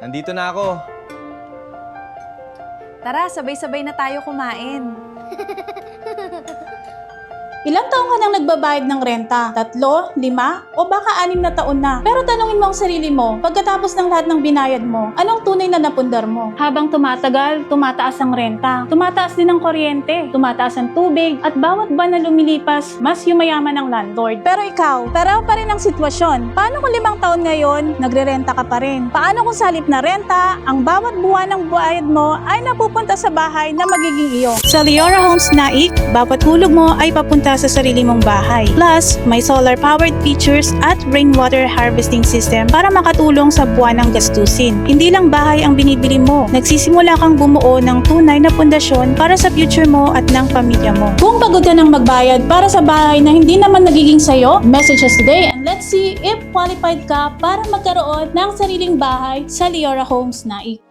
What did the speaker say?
nandito na ako. Tara, sabay-sabay na tayo kumain. Ilang taon ka nang nagbabayad ng renta? 3, 5, o baka 6 na taon na? Pero tanungin mo ang sarili mo, pagkatapos ng lahat ng binayad mo, anong tunay na napundar mo? Habang tumatagal, tumataas ang renta, tumataas din ang kuryente, tumataas ang tubig, at bawat buwan na lumilipas, mas yumayaman ang landlord. Pero ikaw, pareho pa rin ang sitwasyon. Paano kung 5 taon ngayon, nagre-renta ka pa rin? Paano kung sa halip na renta, ang bawat buwan ng bayad mo ay napupunta sa bahay na magiging iyo? Sa Leora Homes Naik, bawat hulog mo ay papunta sa sarili mong bahay. Plus, may solar-powered features at rainwater harvesting system para makatulong sa buwan ng gastusin. Hindi lang bahay ang binibili mo, nagsisimula kang bumuo ng tunay na pundasyon para sa future mo at ng pamilya mo. Kung pagod ka ng magbayad para sa bahay na hindi naman nagiging sayo, message us today and let's see if qualified ka para magkaroon ng sariling bahay sa Leora Homes Naik.